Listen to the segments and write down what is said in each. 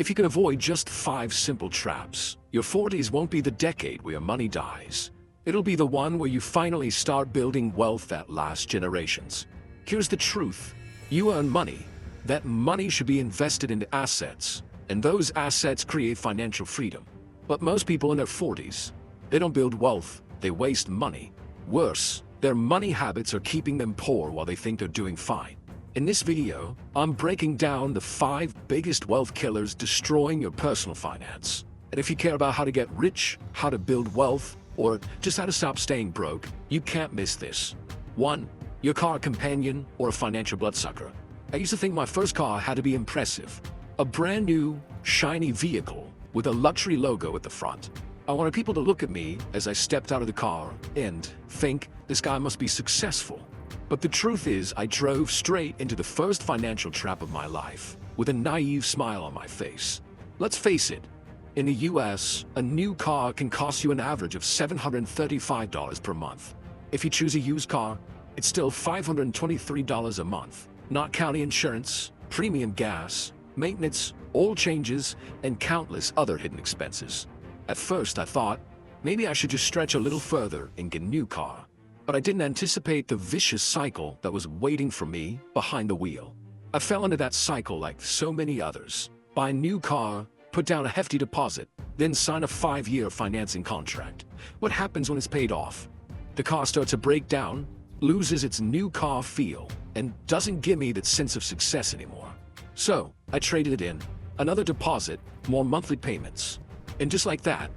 If you can avoid just 5 simple traps, your 40s won't be the decade where your money dies. It'll be the one where you finally start building wealth that lasts generations. Here's the truth. You earn money. That money should be invested into assets, and those assets create financial freedom. But most people in their 40s, they don't build wealth, they waste money. Worse, their money habits are keeping them poor while they think they're doing fine. In this video, I'm breaking down the 5 biggest wealth killers destroying your personal finance. And if you care about how to get rich, how to build wealth, or just how to stop staying broke, you can't miss this. 1. Your car companion or a financial bloodsucker. I used to think my first car had to be impressive. A brand new, shiny vehicle with a luxury logo at the front. I wanted people to look at me as I stepped out of the car and think, this guy must be successful. But the truth is, I drove straight into the first financial trap of my life, with a naive smile on my face. Let's face it, in the US, a new car can cost you an average of $735 per month. If you choose a used car, it's still $523 a month, not counting insurance, premium gas, maintenance, oil changes, and countless other hidden expenses. At first I thought, maybe I should just stretch a little further and get a new car. But I didn't anticipate the vicious cycle that was waiting for me behind the wheel. I fell into that cycle like so many others. Buy a new car, put down a hefty deposit, then sign a 5-year financing contract. What happens when it's paid off? The car starts to break down, loses its new car feel, and doesn't give me that sense of success anymore. So I traded it in. Another deposit, more monthly payments. And just like that,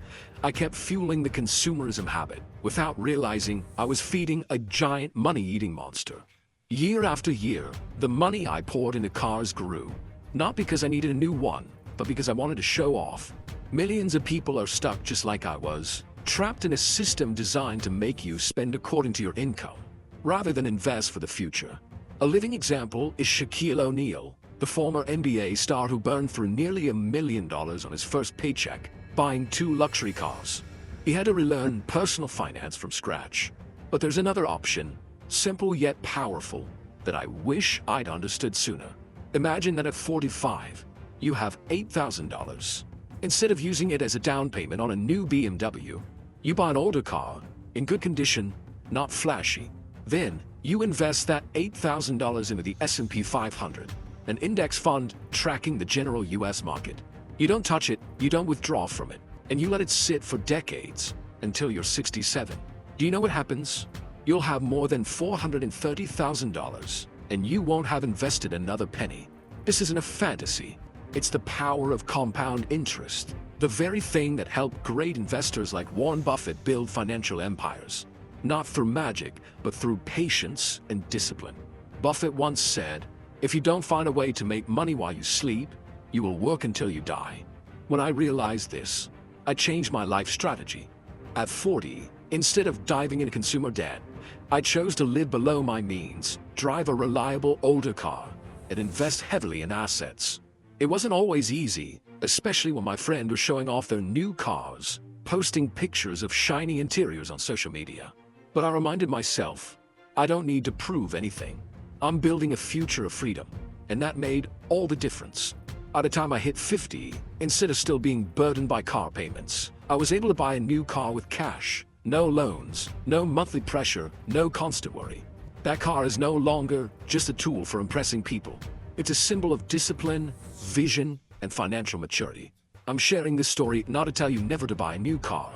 I kept fueling the consumerism habit without realizing I was feeding a giant money-eating monster. Year after year, the money I poured into cars grew. Not because I needed a new one, but because I wanted to show off. Millions of people are stuck just like I was, trapped in a system designed to make you spend according to your income, rather than invest for the future. A living example is Shaquille O'Neal, the former NBA star who burned through nearly $1 million on his first paycheck, buying 2 luxury cars. He had to relearn personal finance from scratch. But there's another option, simple yet powerful, that I wish I'd understood sooner. Imagine that at 45, you have $8,000. Instead of using it as a down payment on a new BMW, you buy an older car, in good condition, not flashy. Then, you invest that $8,000 into the S&P 500, an index fund tracking the general US market. You don't touch it, you don't withdraw from it, and you let it sit for decades, until you're 67. Do you know what happens? You'll have more than $430,000, and you won't have invested another penny. This isn't a fantasy. It's the power of compound interest, the very thing that helped great investors like Warren Buffett build financial empires. Not through magic, but through patience and discipline. Buffett once said, if you don't find a way to make money while you sleep, you will work until you die. When I realized this, I changed my life strategy. At 40, instead of diving into consumer debt, I chose to live below my means, drive a reliable older car, and invest heavily in assets. It wasn't always easy, especially when my friends were showing off their new cars, posting pictures of shiny interiors on social media. But I reminded myself, I don't need to prove anything. I'm building a future of freedom, and that made all the difference. By the time I hit 50, instead of still being burdened by car payments, I was able to buy a new car with cash, no loans, no monthly pressure, no constant worry. That car is no longer just a tool for impressing people. It's a symbol of discipline, vision, and financial maturity. I'm sharing this story not to tell you never to buy a new car,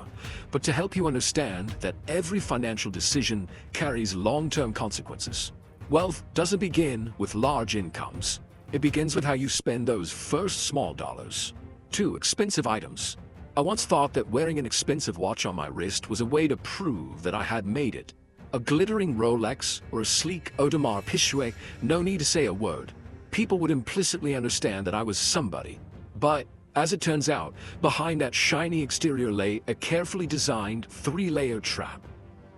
but to help you understand that every financial decision carries long-term consequences. Wealth doesn't begin with large incomes. It begins with how you spend those first small dollars. 2. Expensive items. I once thought that wearing an expensive watch on my wrist was a way to prove that I had made it. A glittering Rolex or a sleek Audemars Piguet, no need to say a word. People would implicitly understand that I was somebody. But, as it turns out, behind that shiny exterior lay a carefully designed 3-layer trap.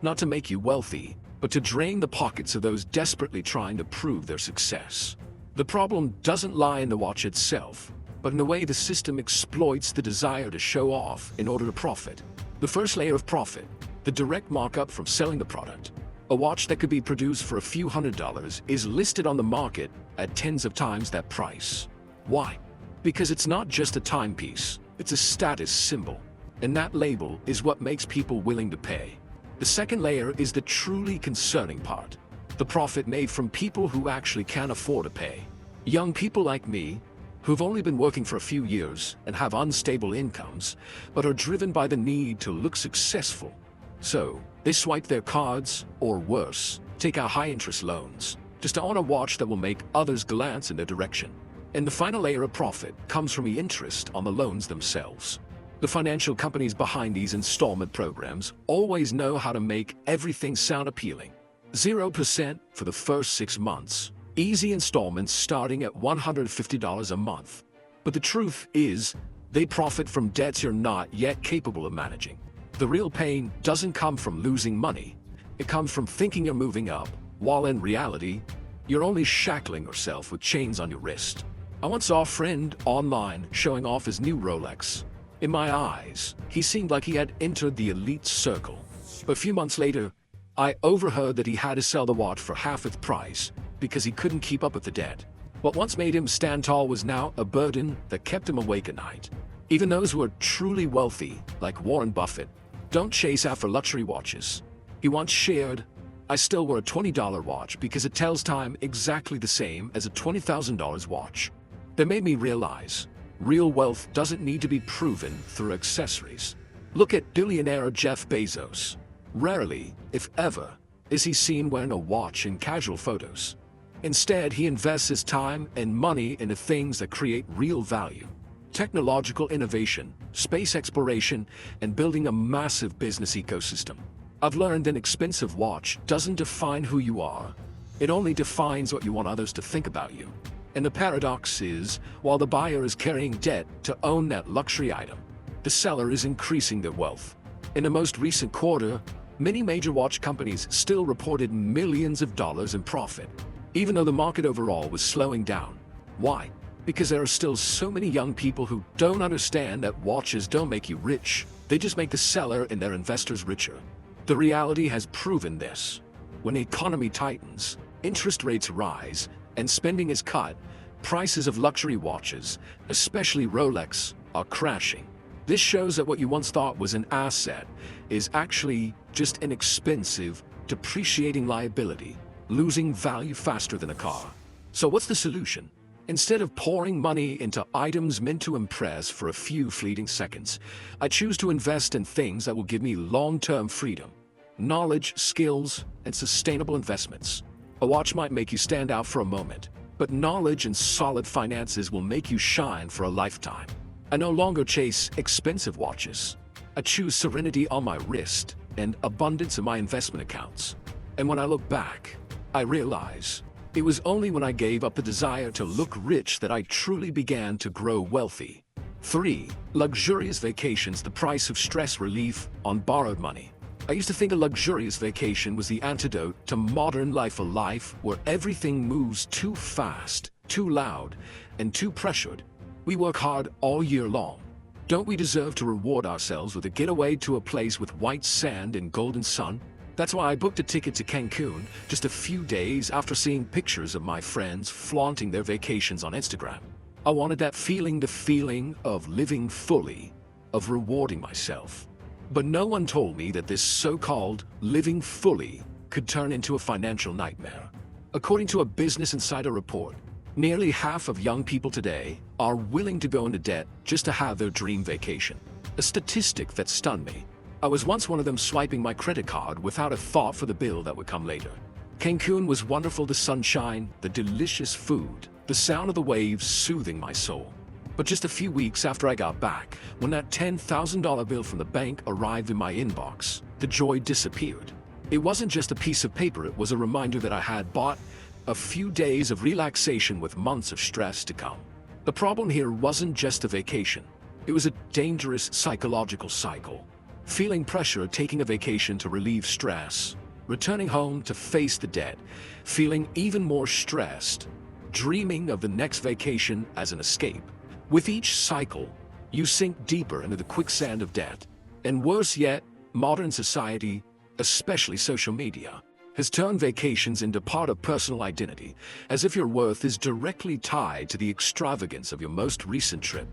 Not to make you wealthy, but to drain the pockets of those desperately trying to prove their success. The problem doesn't lie in the watch itself, but in the way the system exploits the desire to show off in order to profit. The first layer of profit, the direct markup from selling the product. A watch that could be produced for a few $100s is listed on the market at tens of times that price. Why? Because it's not just a timepiece, it's a status symbol. And that label is what makes people willing to pay. The second layer is the truly concerning part. The profit made from people who actually can't afford to pay. Young people like me, who've only been working for a few years and have unstable incomes, but are driven by the need to look successful. So, they swipe their cards, or worse, take out high-interest loans, just to own a watch that will make others glance in their direction. And the final layer of profit comes from the interest on the loans themselves. The financial companies behind these installment programs always know how to make everything sound appealing. 0% for the first 6 months. Easy installments starting at $150 a month. But the truth is, they profit from debts you're not yet capable of managing. The real pain doesn't come from losing money. It comes from thinking you're moving up, while in reality, you're only shackling yourself with chains on your wrist. I once saw a friend online showing off his new Rolex. In my eyes, he seemed like he had entered the elite circle. But a few months later, I overheard that he had to sell the watch for half its price because he couldn't keep up with the debt. What once made him stand tall was now a burden that kept him awake at night. Even those who are truly wealthy, like Warren Buffett, don't chase after luxury watches. He once shared, "I still wear a $20 watch because it tells time exactly the same as a $20,000 watch." That made me realize, real wealth doesn't need to be proven through accessories. Look at billionaire Jeff Bezos. Rarely, if ever, is he seen wearing a watch in casual photos. Instead, he invests his time and money into things that create real value. Technological innovation, space exploration, and building a massive business ecosystem. I've learned an expensive watch doesn't define who you are. It only defines what you want others to think about you. And the paradox is, while the buyer is carrying debt to own that luxury item, the seller is increasing their wealth. In the most recent quarter, many major watch companies still reported millions of dollars in profit, even though the market overall was slowing down. Why? Because there are still so many young people who don't understand that watches don't make you rich, they just make the seller and their investors richer. The reality has proven this. When the economy tightens, interest rates rise, and spending is cut, prices of luxury watches, especially Rolex, are crashing. This shows that what you once thought was an asset is actually just an expensive, depreciating liability, losing value faster than a car. So what's the solution? Instead of pouring money into items meant to impress for a few fleeting seconds, I choose to invest in things that will give me long-term freedom, knowledge, skills, and sustainable investments. A watch might make you stand out for a moment, but knowledge and solid finances will make you shine for a lifetime. I no longer chase expensive watches. I choose serenity on my wrist and abundance in my investment accounts. And when I look back, I realize it was only when I gave up the desire to look rich that I truly began to grow wealthy. 3. Luxurious vacations, the price of stress relief on borrowed money. I used to think a luxurious vacation was the antidote to modern life, a life where everything moves too fast, too loud, and too pressured. We work hard all year long. Don't we deserve to reward ourselves with a getaway to a place with white sand and golden sun? That's why I booked a ticket to Cancun just a few days after seeing pictures of my friends flaunting their vacations on Instagram. I wanted that feeling, the feeling of living fully, of rewarding myself. But no one told me that this so-called living fully could turn into a financial nightmare. According to a Business Insider report, nearly half of young people today are willing to go into debt just to have their dream vacation. A statistic that stunned me. I was once one of them, swiping my credit card without a thought for the bill that would come later. Cancun was wonderful, the sunshine, the delicious food, the sound of the waves soothing my soul. But just a few weeks after I got back, when that $10,000 bill from the bank arrived in my inbox, the joy disappeared. It wasn't just a piece of paper, it was a reminder that I had bought a few days of relaxation with months of stress to come. The problem here wasn't just a vacation. It was a dangerous psychological cycle. Feeling pressure, taking a vacation to relieve stress, returning home to face the debt, feeling even more stressed, dreaming of the next vacation as an escape. With each cycle, you sink deeper into the quicksand of debt. And worse yet, modern society, especially social media, has turned vacations into part of personal identity, as if your worth is directly tied to the extravagance of your most recent trip.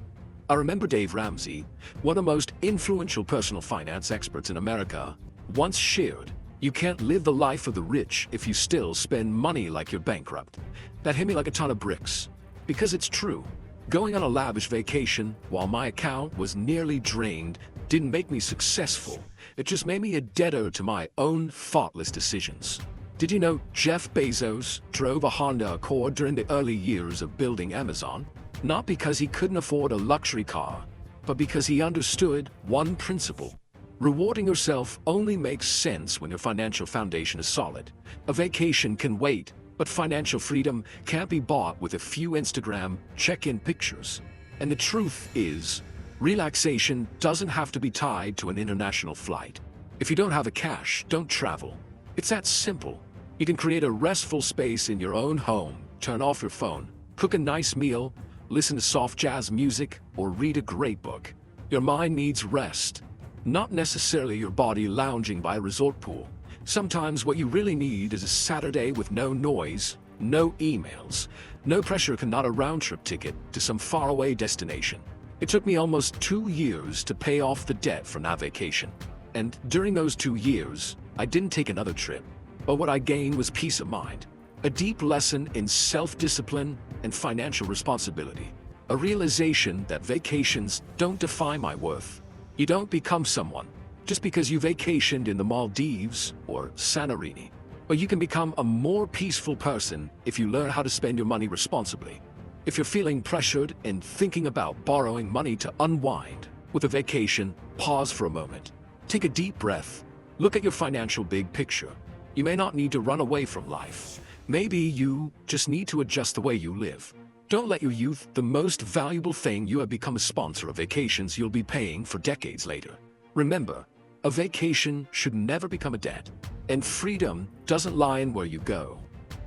I remember Dave Ramsey, one of the most influential personal finance experts in America, once shared, "You can't live the life of the rich if you still spend money like you're bankrupt." That hit me like a ton of bricks. Because it's true. Going on a lavish vacation while my account was nearly drained didn't make me successful. It just made me a debtor to my own thoughtless decisions. Did you know Jeff Bezos drove a Honda Accord during the early years of building Amazon? Not because he couldn't afford a luxury car, but because he understood one principle. Rewarding yourself only makes sense when your financial foundation is solid. A vacation can wait, but financial freedom can't be bought with a few Instagram check-in pictures. And the truth is, relaxation doesn't have to be tied to an international flight. If you don't have the cash, don't travel. It's that simple. You can create a restful space in your own home, turn off your phone, cook a nice meal, listen to soft jazz music, or read a great book. Your mind needs rest, not necessarily your body lounging by a resort pool. Sometimes what you really need is a Saturday with no noise, no emails, no pressure, not a round-trip ticket to some faraway destination. It took me almost 2 years to pay off the debt from that vacation. And during those 2 years, I didn't take another trip. But what I gained was peace of mind, a deep lesson in self-discipline and financial responsibility, a realization that vacations don't define my worth. You don't become someone just because you vacationed in the Maldives or Santorini. But you can become a more peaceful person if you learn how to spend your money responsibly. If you're feeling pressured and thinking about borrowing money to unwind with a vacation, pause for a moment. Take a deep breath. Look at your financial big picture. You may not need to run away from life. Maybe you just need to adjust the way you live. Don't let your youth, the most valuable thing you have, become a sponsor of vacations you'll be paying for decades later. Remember, a vacation should never become a debt. And freedom doesn't lie in where you go,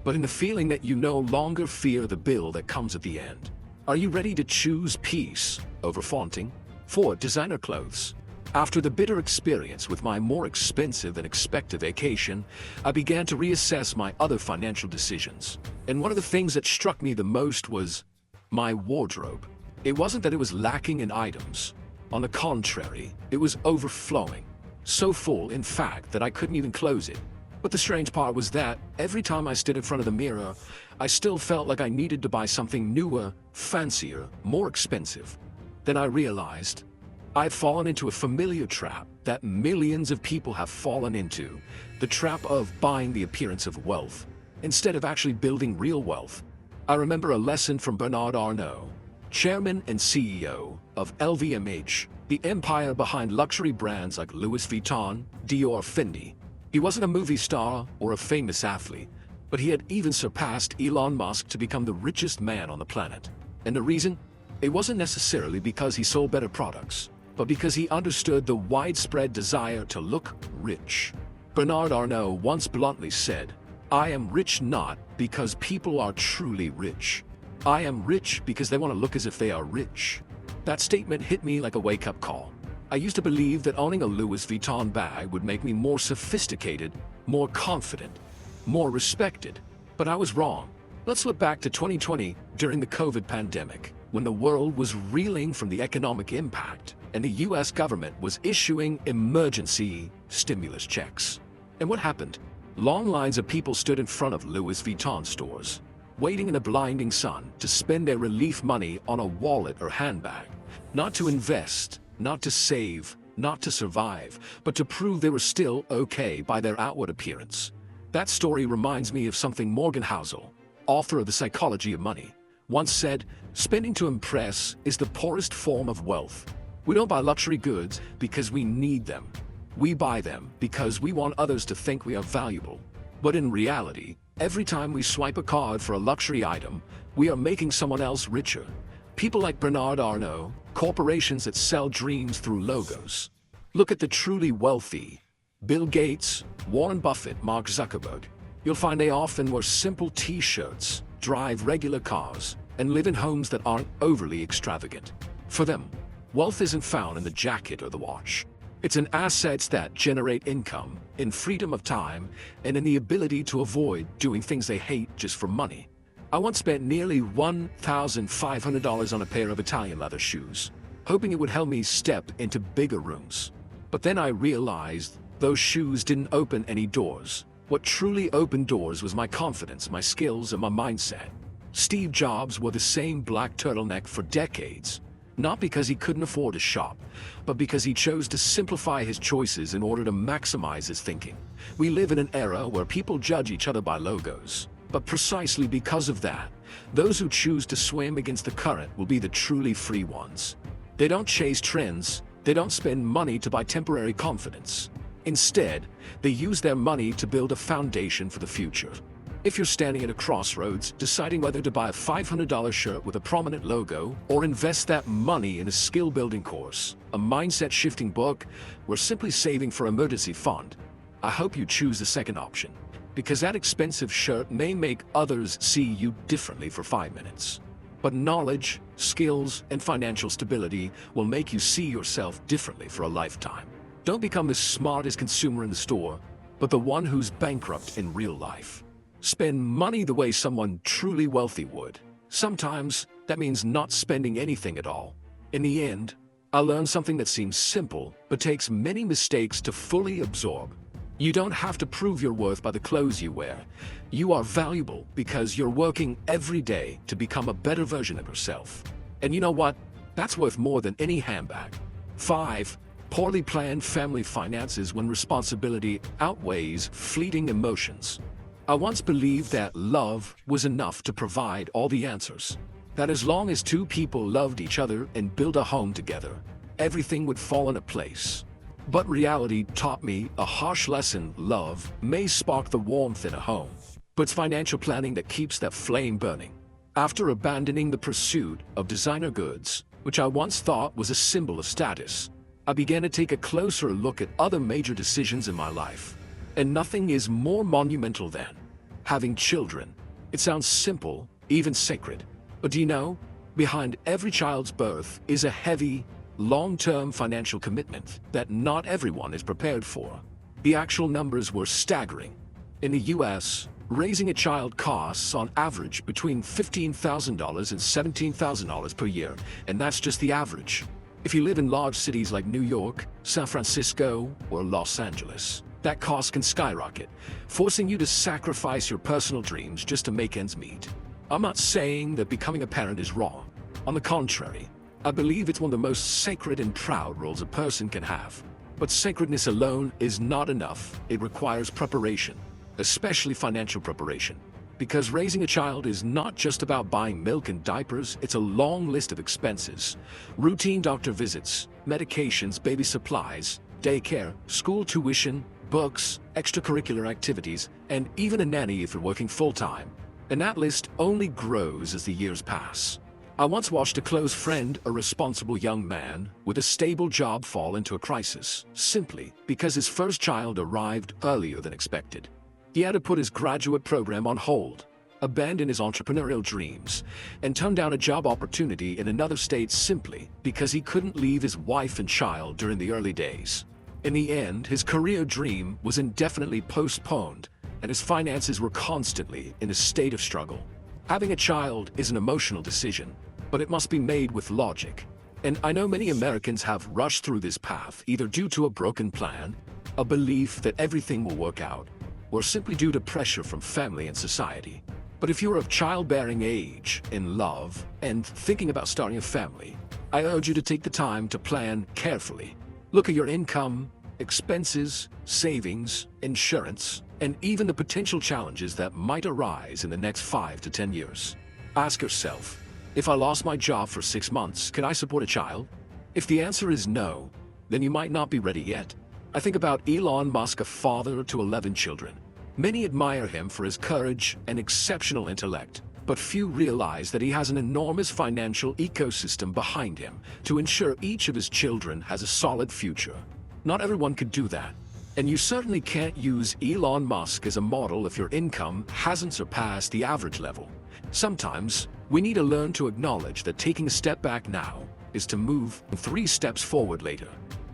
but in the feeling that you no longer fear the bill that comes at the end. Are you ready to choose peace over flaunting? For designer clothes. After the bitter experience with my more expensive than expected vacation, I began to reassess my other financial decisions. And one of the things that struck me the most was my wardrobe. It wasn't that it was lacking in items. On the contrary, it was overflowing. So full, in fact, that I couldn't even close it. But the strange part was that every time I stood in front of the mirror, I still felt like I needed to buy something newer, fancier, more expensive. Then I realized I'd fallen into a familiar trap that millions of people have fallen into, the trap of buying the appearance of wealth, instead of actually building real wealth. I remember a lesson from Bernard Arnault, chairman and CEO of LVMH, the empire behind luxury brands like Louis Vuitton, Dior, Fendi. He wasn't a movie star or a famous athlete, but he had even surpassed Elon Musk to become the richest man on the planet. And the reason? It wasn't necessarily because he sold better products, but because he understood the widespread desire to look rich. Bernard Arnault once bluntly said, "I am rich not because people are truly rich. I am rich because they want to look as if they are rich." That statement hit me like a wake-up call. I used to believe that owning a Louis Vuitton bag would make me more sophisticated, more confident, more respected. But I was wrong. Let's look back to 2020 during the COVID pandemic, when the world was reeling from the economic impact and the US government was issuing emergency stimulus checks. And what happened? Long lines of people stood in front of Louis Vuitton stores, waiting in the blinding sun to spend their relief money on a wallet or handbag, not to invest, not to save, not to survive, but to prove they were still okay by their outward appearance. That story reminds me of something Morgan Housel, author of The Psychology of Money, once said, "Spending to impress is the poorest form of wealth. We don't buy luxury goods because we need them. We buy them because we want others to think we are valuable." But in reality, every time we swipe a card for a luxury item, we are making someone else richer. People like Bernard Arnault, corporations that sell dreams through logos. Look at the truly wealthy. Bill Gates, Warren Buffett, Mark Zuckerberg. You'll find they often wear simple t-shirts, drive regular cars, and live in homes that aren't overly extravagant. For them, wealth isn't found in the jacket or the watch. It's in assets that generate income, in freedom of time, and in the ability to avoid doing things they hate just for money. I once spent nearly $1,500 on a pair of Italian leather shoes, hoping it would help me step into bigger rooms. But then I realized those shoes didn't open any doors. What truly opened doors was my confidence, my skills, and my mindset. Steve Jobs wore the same black turtleneck for decades, not because he couldn't afford a shop, but because he chose to simplify his choices in order to maximize his thinking. We live in an era where people judge each other by logos. But precisely because of that, those who choose to swim against the current will be the truly free ones. They don't chase trends, they don't spend money to buy temporary confidence. Instead, they use their money to build a foundation for the future. If you're standing at a crossroads, deciding whether to buy a $500 shirt with a prominent logo or invest that money in a skill-building course, a mindset-shifting book, or simply saving for emergency fund, I hope you choose the second option. Because that expensive shirt may make others see you differently for 5 minutes. But knowledge, skills, and financial stability will make you see yourself differently for a lifetime. Don't become the smartest consumer in the store, but the one who's bankrupt in real life. Spend money the way someone truly wealthy would. Sometimes that means not spending anything at all. In the end, I learned something that seems simple, but takes many mistakes to fully absorb. You don't have to prove your worth by the clothes you wear. You are valuable because you're working every day to become a better version of yourself. And you know what? That's worth more than any handbag. 5. Poorly planned family finances when responsibility outweighs fleeting emotions. I once believed that love was enough to provide all the answers. That as long as two people loved each other and built a home together, everything would fall into place. But reality taught me a harsh lesson: love may spark the warmth in a home, but it's financial planning that keeps that flame burning. After abandoning the pursuit of designer goods, which I once thought was a symbol of status, I began to take a closer look at other major decisions in my life. And nothing is more monumental than having children. It sounds simple, even sacred. But do you know, behind every child's birth is a heavy, long-term financial commitment that not everyone is prepared for. The actual numbers were staggering. In the US, raising a child costs on average between $15,000 and $17,000 per year, and that's just the average. If you live in large cities like New York, San Francisco, or Los Angeles, that cost can skyrocket, forcing you to sacrifice your personal dreams just to make ends meet. I'm not saying that becoming a parent is wrong. On the contrary, I believe it's one of the most sacred and proud roles a person can have. But sacredness alone is not enough. It requires preparation, especially financial preparation. Because raising a child is not just about buying milk and diapers, it's a long list of expenses. Routine doctor visits, medications, baby supplies, daycare, school tuition, books, extracurricular activities, and even a nanny if you're working full-time. And that list only grows as the years pass. I once watched a close friend, a responsible young man with a stable job, fall into a crisis, simply because his first child arrived earlier than expected. He had to put his graduate program on hold, abandon his entrepreneurial dreams, and turn down a job opportunity in another state simply because he couldn't leave his wife and child during the early days. In the end, his career dream was indefinitely postponed, and his finances were constantly in a state of struggle. Having a child is an emotional decision, but it must be made with logic. And I know many Americans have rushed through this path either due to a broken plan, a belief that everything will work out, or simply due to pressure from family and society. But if you're of childbearing age, in love, and thinking about starting a family, I urge you to take the time to plan carefully. Look at your income, expenses, savings, insurance, and even the potential challenges that might arise in the next 5 to 10 years. Ask yourself, if I lost my job for 6 months, can I support a child? If the answer is no, then you might not be ready yet. I think about Elon Musk, a father to 11 children. Many admire him for his courage and exceptional intellect, but few realize that he has an enormous financial ecosystem behind him to ensure each of his children has a solid future. Not everyone could do that. And you certainly can't use Elon Musk as a model if your income hasn't surpassed the average level. Sometimes, we need to learn to acknowledge that taking a step back now is to move 3 steps forward later.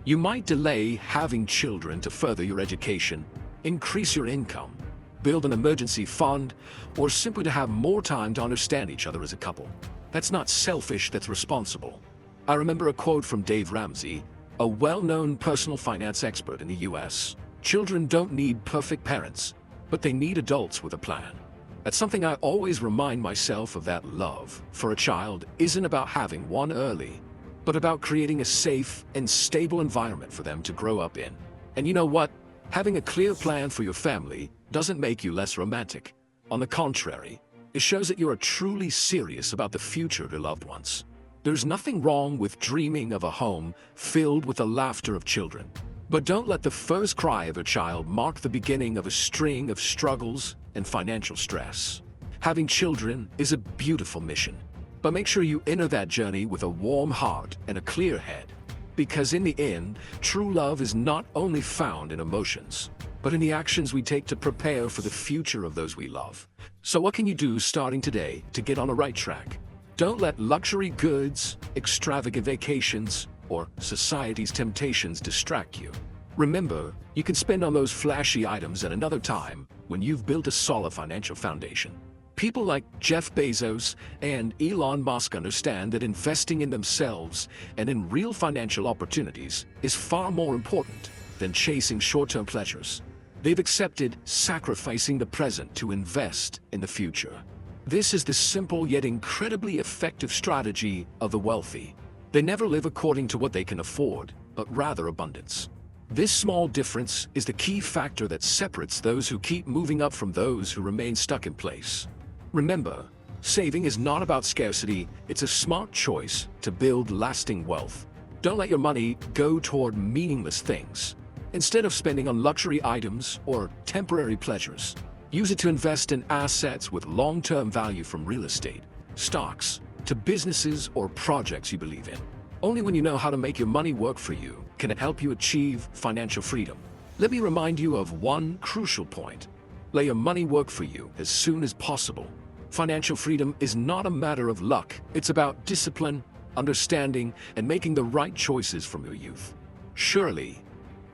You might delay having children to further your education, increase your income, build an emergency fund, or simply to have more time to understand each other as a couple. That's not selfish, that's responsible. I remember a quote from Dave Ramsey, a well-known personal finance expert in the US. Children don't need perfect parents, but they need adults with a plan. That's something I always remind myself of, that love for a child isn't about having one early, but about creating a safe and stable environment for them to grow up in. And you know what? Having a clear plan for your family doesn't make you less romantic. On the contrary, it shows that you are truly serious about the future of your loved ones. There's nothing wrong with dreaming of a home filled with the laughter of children. But don't let the first cry of a child mark the beginning of a string of struggles and financial stress. Having children is a beautiful mission, but make sure you enter that journey with a warm heart and a clear head. Because in the end, true love is not only found in emotions, but in the actions we take to prepare for the future of those we love. So what can you do starting today to get on the right track? Don't let luxury goods, extravagant vacations, or society's temptations distract you. Remember, you can spend on those flashy items at another time when you've built a solid financial foundation. People like Jeff Bezos and Elon Musk understand that investing in themselves and in real financial opportunities is far more important than chasing short-term pleasures. They've accepted sacrificing the present to invest in the future. This is the simple yet incredibly effective strategy of the wealthy. They never live according to what they can afford, but rather abundance. This small difference is the key factor that separates those who keep moving up from those who remain stuck in place. Remember, saving is not about scarcity, it's a smart choice to build lasting wealth. Don't let your money go toward meaningless things. Instead of spending on luxury items or temporary pleasures, use it to invest in assets with long-term value, from real estate, stocks, to businesses or projects you believe in. Only when you know how to make your money work for you can it help you achieve financial freedom. Let me remind you of one crucial point. Let your money work for you as soon as possible. Financial freedom is not a matter of luck. It's about discipline, understanding, and making the right choices from your youth. Surely,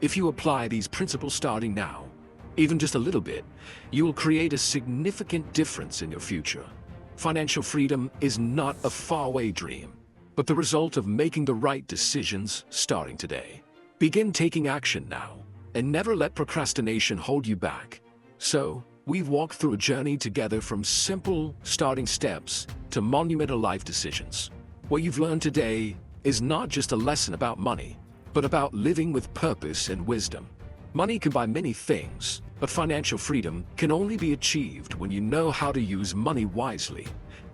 if you apply these principles starting now, even just a little bit, you will create a significant difference in your future. Financial freedom is not a faraway dream, but the result of making the right decisions starting today. Begin taking action now, and never let procrastination hold you back. So, we've walked through a journey together from simple starting steps to monumental life decisions. What you've learned today is not just a lesson about money, but about living with purpose and wisdom. Money can buy many things, but financial freedom can only be achieved when you know how to use money wisely,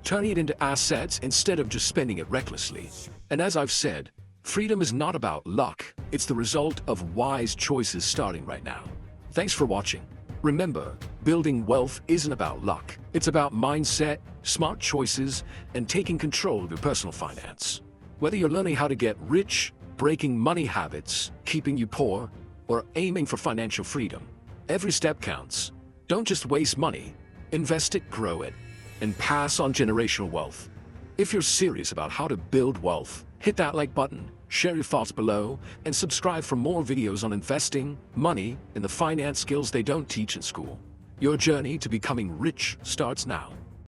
turning it into assets instead of just spending it recklessly. And as I've said, freedom is not about luck, it's the result of wise choices starting right now. Thanks for watching. Remember, building wealth isn't about luck. It's about mindset, smart choices, and taking control of your personal finance. Whether you're learning how to get rich, breaking money habits, keeping you poor, or aiming for financial freedom, every step counts. Don't just waste money. Invest it, grow it, and pass on generational wealth. If you're serious about how to build wealth, hit that like button, share your thoughts below, and subscribe for more videos on investing, money, and the finance skills they don't teach in school. Your journey to becoming rich starts now.